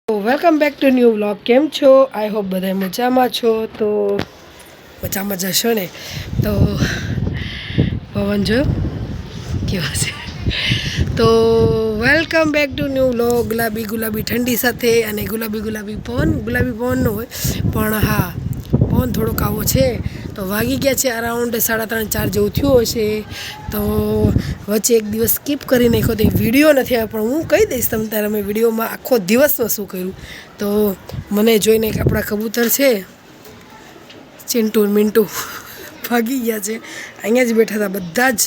Welcome back to new vlog. કેમ છો? I hope બધા મજામાં છો. તો મજામાં જશો ને? તો પવન જો કેવા છે. તો welcome back to new vlog. ગુલાબી ગુલાબી ઠંડી સાથે અને ગુલાબી પવન. ગુલાબી પવન ન હોય પણ હા પવન થોડોક આવો છે. તો વાગી ગયા છે અરાઉન્ડ 3:30-4 જેવું થયું હશે. તો વચ્ચે એક દિવસ સ્કીપ કરી નાખ્યો તો વિડીયો નથી આવ્યો, પણ હું કહી દઈશ તમે તારે મેં વિડીયોમાં આખો દિવસમાં શું કર્યું. તો મને જોઈને એક આપણા કબૂતર છે ચિંટુ મિન્ટુ ભાગી ગયા છે. અહીંયા જ બેઠા હતા. બધા જ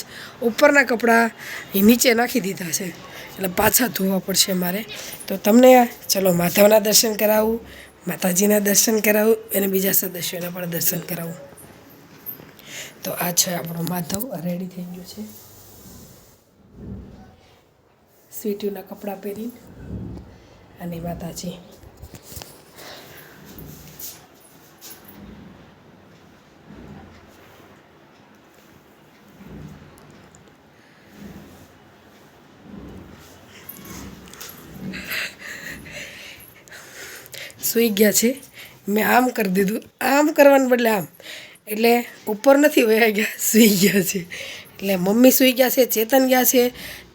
ઉપરના કપડાં એ નીચે નાખી દીધા છે, એટલે પાછા ધોવા પડશે મારે. તો તમને ચલો માધવના દર્શન કરાવું, માતાજીના દર્શન કરાવું અને બીજા સદસ્યોના પણ દર્શન કરાવું. તો આ છે આપણો માધવ, રેડી થઈ ગયો છે સ્વીટીના કપડાં પહેરીને. અને માતાજી સૂઈ ગયા છે. મેં આમ કરી દીધું, આમ કરવાને બદલે આમ, એટલે ઉપર નથી વયા ગયા, સૂઈ ગયા છે. એટલે મમ્મી સૂઈ ગયા છે, ચેતન ગયા છે.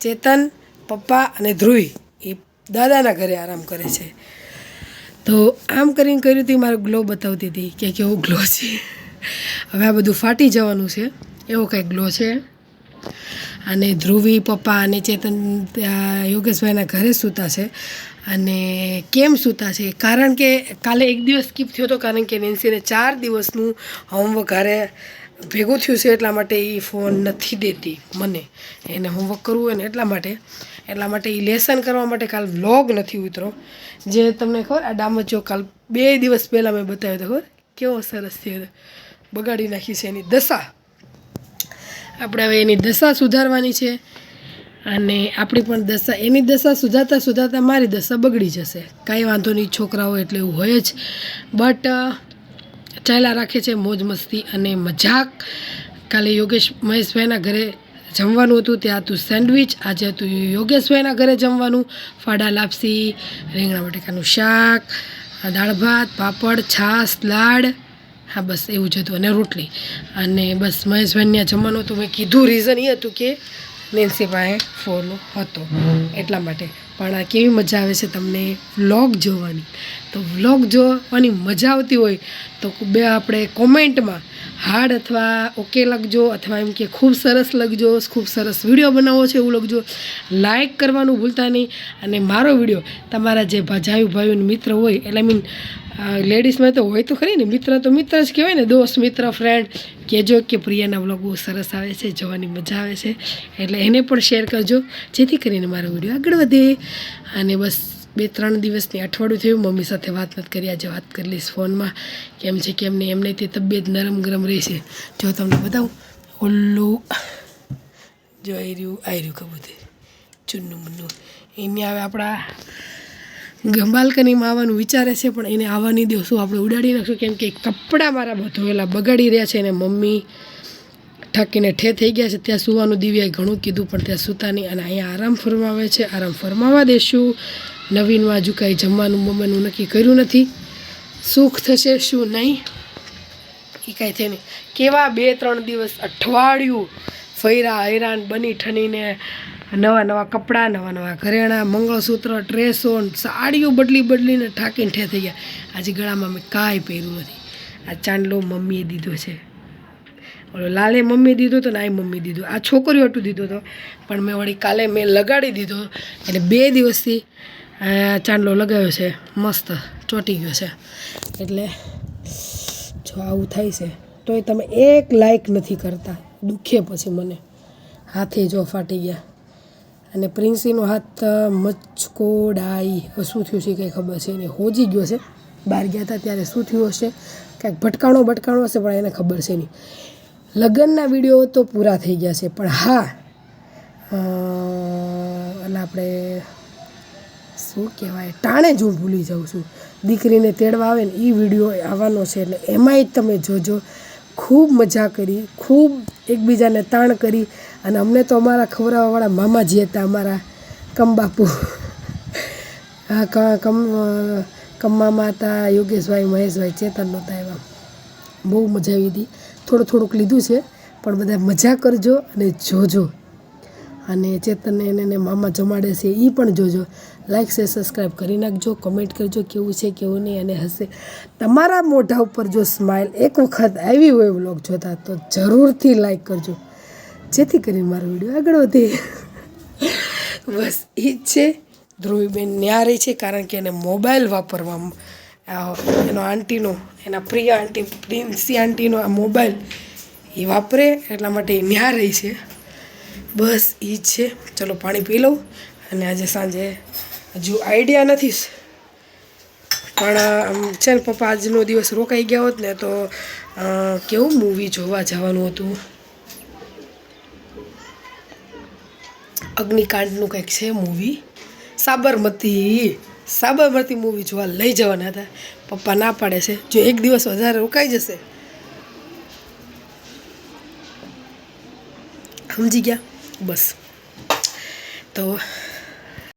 ચેતન, પપ્પા અને ધ્રુવી એ દાદાના ઘરે આરામ કરે છે. તો આમ કરીને કર્યું હતું. મારો ગ્લો બતાવતી હતી કે કેવો ગ્લો છે. હવે આ બધું ફાટી જવાનું છે, એવો કંઈક ગ્લો છે. અને ધ્રુવી, પપ્પા અને ચેતન યોગેશભાઈના ઘરે સૂતા છે. અને કેમ સૂતા છે? કારણ કે કાલે એક દિવસ સ્કીપ થયો હતો, કારણ કે નેન્સીને 4 દિવસનું હોમવર્ક હારે ભેગું થયું છે. એટલા માટે એ ફોન નથી દેતી મને, એને હોમવર્ક કરવું હોય ને એટલા માટે એ લેસન કરવા માટે કાલ વ્લોગ નથી ઉતરો. જે તમને ખબર આ ડામચો કાલ 2 દિવસ પહેલાં મેં બતાવ્યો હતો, ખબર કેવો સરસ થયો, બગાડી નાખી છે એની દશા. આપણે હવે એની દશા સુધારવાની છે. અને આપણી પણ દશા, એની દશા સુધારતા મારી દશા બગડી જશે. કાંઈ વાંધો નહીં, છોકરાઓ એટલે એવું હોય જ. બટ ચાલ્યા રાખે છે મોજ મસ્તી અને મજાક. કાલે મહેશભાઈના ઘરે જમવાનું હતું, ત્યાં હતું સેન્ડવિચ. આજે હતું યોગેશભાઈના ઘરે જમવાનું, ફાડા લાપસી, રીંગણા બટેકાનું શાક, દાળ ભાત, પાપડ, છાશ, લાડ. હા બસ એવું જ હતું, અને રોટલી. અને બસ મહેશભાઈને જમવાનું હતું. મેં કીધું રીઝન એ હતું કે નેન્સી પાસે ફોન હતો એટલા માટે. પણ આ કેવી મજા આવે છે તમને વ્લોગ જોવાની. તો વ્લોગ જોવાની મજા આવતી હોય તો આપણે કોમેન્ટમાં હાર્ડ અથવા ઓકે લખજો, અથવા એમ કે ખૂબ સરસ લખજો, ખૂબ સરસ વિડીયો બનાવો છે એવું લખજો. લાઇક કરવાનું ભૂલતા નહીં. અને મારો વિડીયો તમારા જે ભાઈ મિત્ર હોય, એટલે લેડીઝમાં તો હોય તો ખરી ને, મિત્ર તો મિત્ર જ કહેવાય ને, દોસ્ત, મિત્ર, ફ્રેન્ડ, કહેજો કે પ્રિયાના વ્લોગ બહુ સરસ આવે છે, જોવાની મજા આવે છે. એટલે એને પણ શેર કરજો, જેથી કરીને મારો વિડીયો આગળ વધે. અને બસ 2-3 દિવસની અઠવાડિયું થયું, મમ્મી સાથે વાત નથી કરી. આજે વાત કરી લઈશ ફોનમાં, કેમ છે કેમ નહીં. એમને તે તબિયત નરમ ગરમ રહેશે. જો તમને બતાવું, ઓલું જો આયર્યું કબૂતર ચુન્નું મુન્નું, એને હવે આપણા બાલ્કનીમાં આવવાનું વિચારે છે, પણ એને આવવા નહીં દેવું. શું આપણે ઉડાડી નાખશું, કેમ કે કપડાં મારા ધોયેલા બગાડી રહ્યા છે. અને મમ્મી ઠાકીને ઠે થઈ ગયા છે. ત્યાં સૂવાનું દિવ્યાએ ઘણું કીધું, પણ ત્યાં સૂતા નહીં. અને અહીંયા આરામ ફરમાવે છે, આરામ ફરમાવા દેશું. નવીનમાં હજુ કાંઈ જમવાનું મમ્મીનું નક્કી કર્યું નથી. સુખ થશે શું નહીં એ કાંઈ થાય નહીં. કેવા 2-3 દિવસ અઠવાડિયું ફૈરા હૈરાન બની ઠનીને, નવા કપડાં, નવા ઘરેણાં, મંગળસૂત્ર, ડ્રેસો, સાડીઓ બદલીને ઠાકીને ઠે થઈ ગયા. આજે ગળામાં મેં કાંઈ પહેર્યું નથી. આ ચાંદલો મમ્મીએ દીધો છે. ઓલો લાલે મમ્મીએ દીધો હતો ને આ મમ્મી દીધો. આ છોકરીઓ હતું દીધો હતો, પણ મેં વળી કાલે મેં લગાડી દીધો. એટલે 2 દિવસથી ચાંદલો લગાવ્યો છે, મસ્ત ચોંટી ગયો છે. એટલે જો આવું થાય છે તોય તમે એક લાઈક નથી કરતા. દુખે પછી મને હાથે જો ફાટી ગયા. અને પ્રિન્સીનો હાથ મચકોડાઈ, શું થયું છે કંઈ ખબર છે નહીં, હોજી ગયો છે. બહાર ગયા હતા ત્યારે શું થયું હશે, કાંઈક ભટકાણો હશે, પણ એને ખબર છે નહીં. લગ્નના વિડીયો તો પૂરા થઈ ગયા છે, પણ હા એટલે આપણે શું કહેવાય, ટાણે જ હું ભૂલી જાઉં છું. દીકરીને તેડવા આવે ને એ વિડીયો આવવાનો છે, એટલે એમાંય તમે જોજો. ખૂબ મજા કરી, ખૂબ એકબીજાને તાણ કરી. અને અમને તો અમારા ખવડાવવાવાળા મામાજી હતા, અમારા કંબાપુ. હા કમ્મામાં હતા યોગેશભાઈ, મહેશભાઈ, ચેતન નહોતા આવ્યા. બહુ મજા આવી હતી. થોડુંક લીધું છે પણ બધા મજા કરજો અને જોજો. અને ચેતનને એને મામા જમાડે છે એ પણ જોજો. લાઈક શેર સબસ્ક્રાઈબ કરી નાખજો. કમેન્ટ કરજો કેવું છે કેવું નહીં. અને હશે તમારા મોઢા ઉપર જો સ્માઇલ એક વખત આવી હોય વ્લોગ જોતા તો જરૂરથી લાઈક કરજો, જેથી કરીને મારો વિડીયો આગળ વધે. બસ એ જ છે. ધ્રુવીબેન ન્યા રહી છે કારણ કે એને મોબાઈલ વાપરવામાં એનો આંટીનો, એના પ્રિયા આંટી, પ્રિન્સી આંટીનો આ મોબાઈલ એ વાપરે એટલા માટે એ ન્યા રહી છે. બસ એ જ છે. ચલો પાણી પી લઉં. અને આજે સાંજે હજુ આઈડિયા નથી પણ છે ને પપ્પા આજનો દિવસ રોકાઈ ગયા હોત ને તો કેવું મૂવી જોવા જવાનું હતું. અગ્નિકાંડનું કંઈક છે મૂવી. સાબરમતી મૂવી જોવા લઈ જવાના હતા. પપ્પા ના પાડે છે. જો એક દિવસ વધારે રોકાઈ જશે, સમજી ગયા? બસ તો